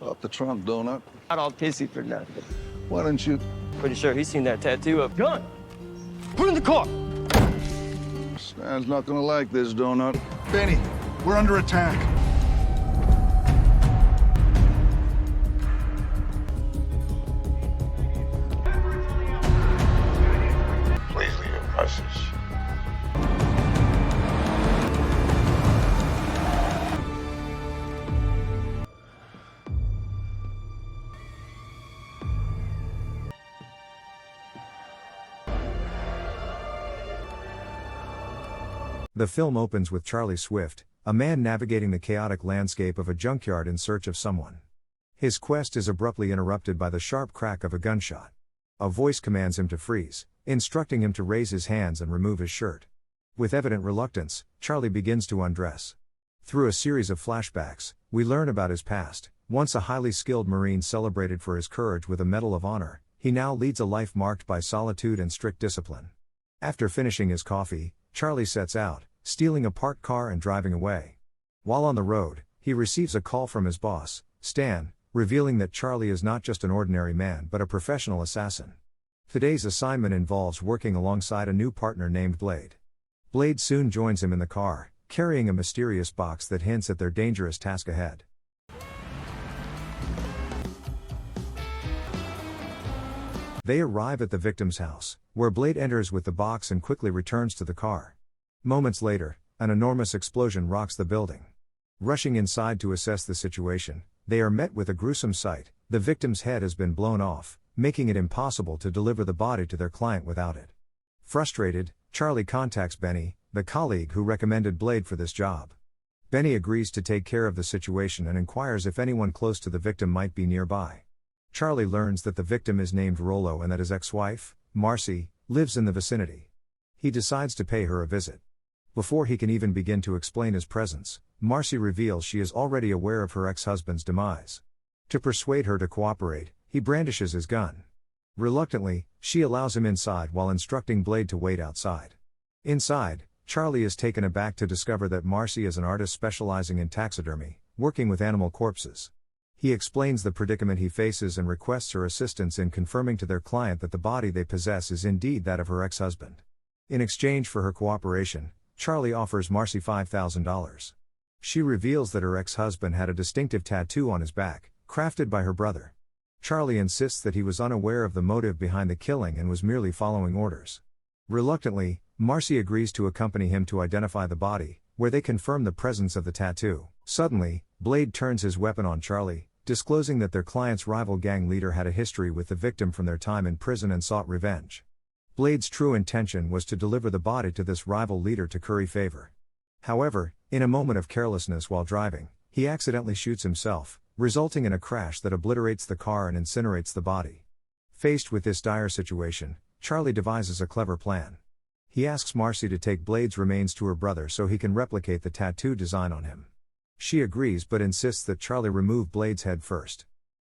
Off the trunk, donut. Not all pissy for nothing. Why didn't you? Pretty sure he's seen that tattoo of gun. Put it in the car. Stan's not gonna like this, donut. Benny, we're under attack. Please leave a message. The film opens with Charlie Swift, a man navigating the chaotic landscape of a junkyard in search of someone. His quest is abruptly interrupted by the sharp crack of a gunshot. A voice commands him to freeze, instructing him to raise his hands and remove his shirt. With evident reluctance, Charlie begins to undress. Through a series of flashbacks, we learn about his past. Once a highly skilled Marine celebrated for his courage with a Medal of Honor, he now leads a life marked by solitude and strict discipline. After finishing his coffee, Charlie sets out, stealing a parked car and driving away. While on the road, he receives a call from his boss, Stan, revealing that Charlie is not just an ordinary man but a professional assassin. Today's assignment involves working alongside a new partner named Blade. Blade soon joins him in the car, carrying a mysterious box that hints at their dangerous task ahead. They arrive at the victim's house, where Blade enters with the box and quickly returns to the car. Moments later, an enormous explosion rocks the building. Rushing inside to assess the situation, they are met with a gruesome sight. The victim's head has been blown off, making it impossible to deliver the body to their client without it. Frustrated, Charlie contacts Benny, the colleague who recommended Blade for this job. Benny agrees to take care of the situation and inquires if anyone close to the victim might be nearby. Charlie learns that the victim is named Rollo and that his ex-wife, Marcy, lives in the vicinity. He decides to pay her a visit. Before he can even begin to explain his presence, Marcy reveals she is already aware of her ex-husband's demise. To persuade her to cooperate, he brandishes his gun. Reluctantly, she allows him inside while instructing Blade to wait outside. Inside, Charlie is taken aback to discover that Marcy is an artist specializing in taxidermy, working with animal corpses. He explains the predicament he faces and requests her assistance in confirming to their client that the body they possess is indeed that of her ex-husband. In exchange for her cooperation, Charlie offers Marcy $5,000. She reveals that her ex-husband had a distinctive tattoo on his back, crafted by her brother. Charlie insists that he was unaware of the motive behind the killing and was merely following orders. Reluctantly, Marcy agrees to accompany him to identify the body, where they confirm the presence of the tattoo. Suddenly, Blade turns his weapon on Charlie, disclosing that their client's rival gang leader had a history with the victim from their time in prison and sought revenge. Blade's true intention was to deliver the body to this rival leader to curry favor. However, in a moment of carelessness while driving, he accidentally shoots himself, resulting in a crash that obliterates the car and incinerates the body. Faced with this dire situation, Charlie devises a clever plan. He asks Marcy to take Blade's remains to her brother so he can replicate the tattoo design on him. She agrees but insists that Charlie remove Blade's head first.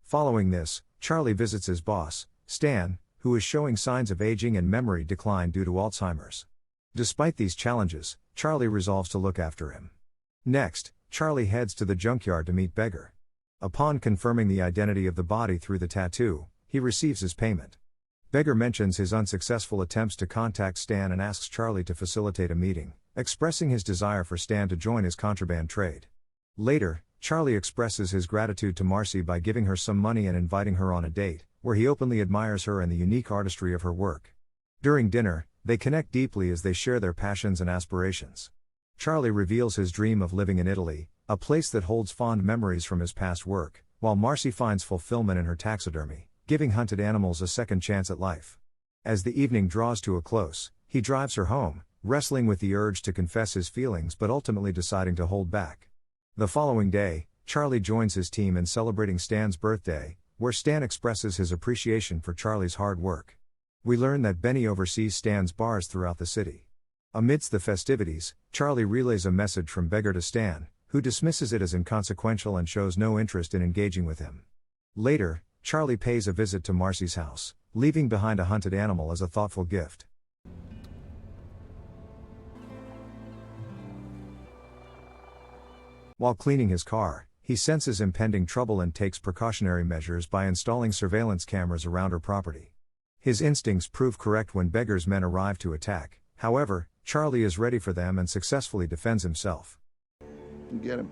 Following this, Charlie visits his boss, Stan, who is showing signs of aging and memory decline due to Alzheimer's. Despite these challenges, Charlie resolves to look after him. Next, Charlie heads to the junkyard to meet Beggar. Upon confirming the identity of the body through the tattoo, he receives his payment. Beggar mentions his unsuccessful attempts to contact Stan and asks Charlie to facilitate a meeting, expressing his desire for Stan to join his contraband trade. Later, Charlie expresses his gratitude to Marcy by giving her some money and inviting her on a date, where he openly admires her and the unique artistry of her work. During dinner, they connect deeply as they share their passions and aspirations. Charlie reveals his dream of living in Italy, a place that holds fond memories from his past work, while Marcy finds fulfillment in her taxidermy, giving hunted animals a second chance at life. As the evening draws to a close, he drives her home, wrestling with the urge to confess his feelings but ultimately deciding to hold back. The following day, Charlie joins his team in celebrating Stan's birthday, where Stan expresses his appreciation for Charlie's hard work. We learn that Benny oversees Stan's bars throughout the city. Amidst the festivities, Charlie relays a message from Beggar to Stan, who dismisses it as inconsequential and shows no interest in engaging with him. Later, Charlie pays a visit to Marcy's house, leaving behind a hunted animal as a thoughtful gift. While cleaning his car, He senses impending trouble and takes precautionary measures by installing surveillance cameras around her property. His instincts prove correct when Beggar's men arrive to attack. However, Charlie is ready for them and successfully defends himself. Get him.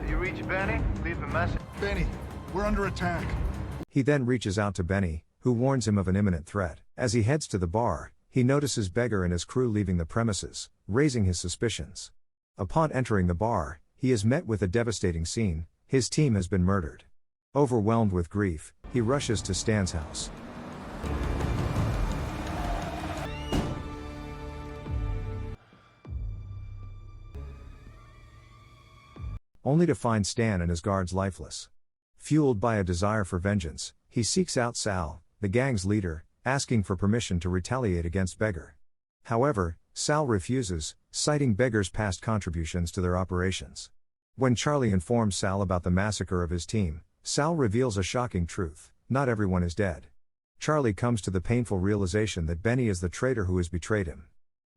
You reach Benny? Leave a message. Benny, we're under attack. He then reaches out to Benny, who warns him of an imminent threat. As he heads to the bar, he notices Beggar and his crew leaving the premises, raising his suspicions. Upon entering the bar, he is met with a devastating scene. His team has been murdered. Overwhelmed with grief, he rushes to Stan's house. Only to find Stan and his guards lifeless. Fueled by a desire for vengeance, he seeks out Sal, the gang's leader, asking for permission to retaliate against Beggar. However, Sal refuses, citing Beggar's past contributions to their operations. When Charlie informs Sal about the massacre of his team, Sal reveals a shocking truth: not everyone is dead. Charlie comes to the painful realization that Benny is the traitor who has betrayed him.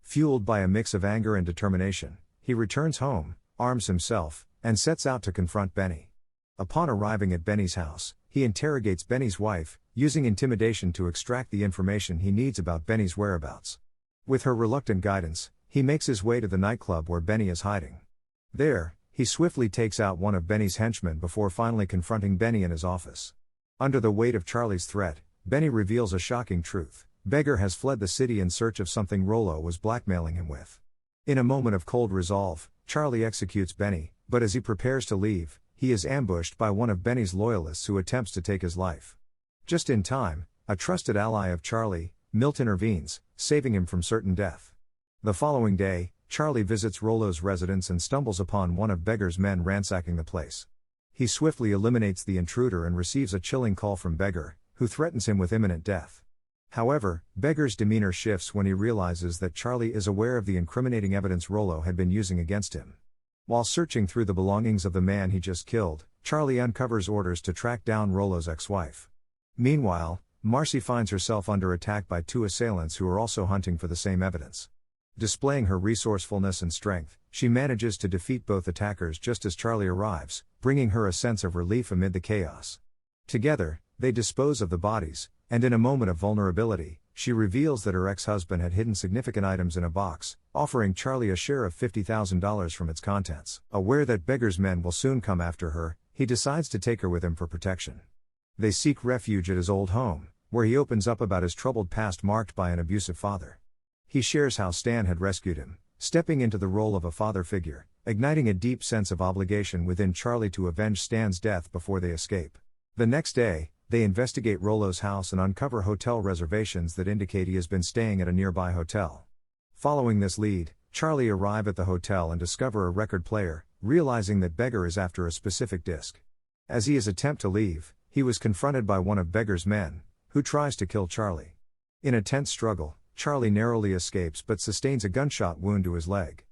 Fueled by a mix of anger and determination, he returns home, arms himself, and sets out to confront Benny. Upon arriving at Benny's house, he interrogates Benny's wife, using intimidation to extract the information he needs about Benny's whereabouts. With her reluctant guidance, he makes his way to the nightclub where Benny is hiding. There, he swiftly takes out one of Benny's henchmen before finally confronting Benny in his office. Under the weight of Charlie's threat, Benny reveals a shocking truth: Beggar has fled the city in search of something Rollo was blackmailing him with. In a moment of cold resolve, Charlie executes Benny, but as he prepares to leave, he is ambushed by one of Benny's loyalists who attempts to take his life. Just in time, a trusted ally of Charlie, Milt, intervenes, saving him from certain death. The following day, Charlie visits Rollo's residence and stumbles upon one of Beggar's men ransacking the place. He swiftly eliminates the intruder and receives a chilling call from Beggar, who threatens him with imminent death. However, Beggar's demeanor shifts when he realizes that Charlie is aware of the incriminating evidence Rollo had been using against him. While searching through the belongings of the man he just killed, Charlie uncovers orders to track down Rollo's ex-wife. Meanwhile, Marcy finds herself under attack by two assailants who are also hunting for the same evidence. Displaying her resourcefulness and strength, she manages to defeat both attackers just as Charlie arrives, bringing her a sense of relief amid the chaos. Together, they dispose of the bodies, and in a moment of vulnerability, she reveals that her ex-husband had hidden significant items in a box, offering Charlie a share of $50,000 from its contents. Aware that Beggar's men will soon come after her, he decides to take her with him for protection. They seek refuge at his old home, where he opens up about his troubled past marked by an abusive father. He shares how Stan had rescued him, stepping into the role of a father figure, igniting a deep sense of obligation within Charlie to avenge Stan's death before they escape. The next day, they investigate Rollo's house and uncover hotel reservations that indicate he has been staying at a nearby hotel. Following this lead, Charlie arrive at the hotel and discover a record player, realizing that Beggar is after a specific disc. As he is attempt to leave, he was confronted by one of Beggar's men, who tries to kill Charlie. In a tense struggle, Charlie narrowly escapes but sustains a gunshot wound to his leg.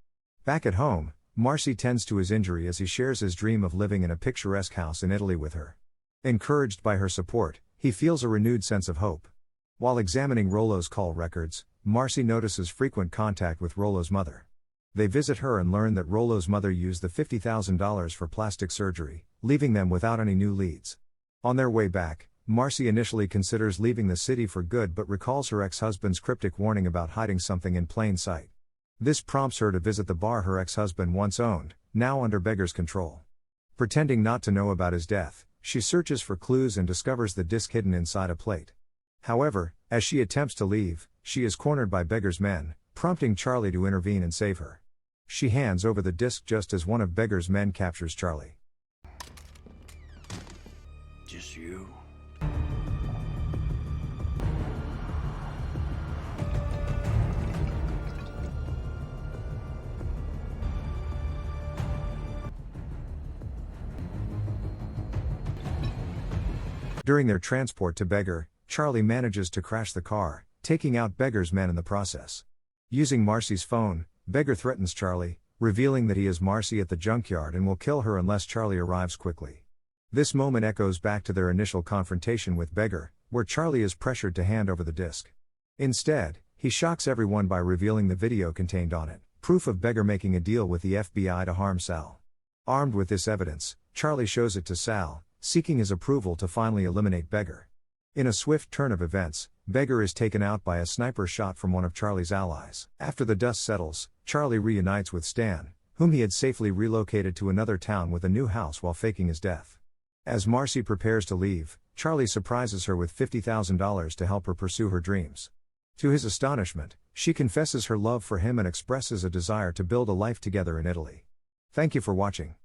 Back at home, Marcy tends to his injury as he shares his dream of living in a picturesque house in Italy with her. Encouraged by her support, he feels a renewed sense of hope. While examining Rollo's call records, Marcy notices frequent contact with Rollo's mother. They visit her and learn that Rollo's mother used the $50,000 for plastic surgery, leaving them without any new leads. On their way back, Marcy initially considers leaving the city for good but recalls her ex-husband's cryptic warning about hiding something in plain sight. This prompts her to visit the bar her ex-husband once owned, now under Beggar's control. Pretending not to know about his death, she searches for clues and discovers the disc hidden inside a plate. However, as she attempts to leave, she is cornered by Beggar's men, prompting Charlie to intervene and save her. She hands over the disc just as one of Beggar's men captures Charlie. Just you. During their transport to Beggar, Charlie manages to crash the car, taking out Beggar's men in the process. Using Marcy's phone, Beggar threatens Charlie, revealing that he is Marcy at the junkyard and will kill her unless Charlie arrives quickly. This moment echoes back to their initial confrontation with Beggar, where Charlie is pressured to hand over the disc. Instead, he shocks everyone by revealing the video contained on it, proof of Beggar making a deal with the FBI to harm Sal. Armed with this evidence, Charlie shows it to Sal, seeking his approval to finally eliminate Beggar. In a swift turn of events, Beggar is taken out by a sniper shot from one of Charlie's allies. After the dust settles, Charlie reunites with Stan, whom he had safely relocated to another town with a new house while faking his death. As Marcy prepares to leave, Charlie surprises her with $50,000 to help her pursue her dreams. To his astonishment, she confesses her love for him and expresses a desire to build a life together in Italy. Thank you for watching.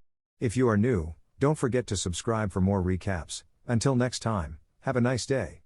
If you are new, don't forget to subscribe for more recaps. Until next time, have a nice day.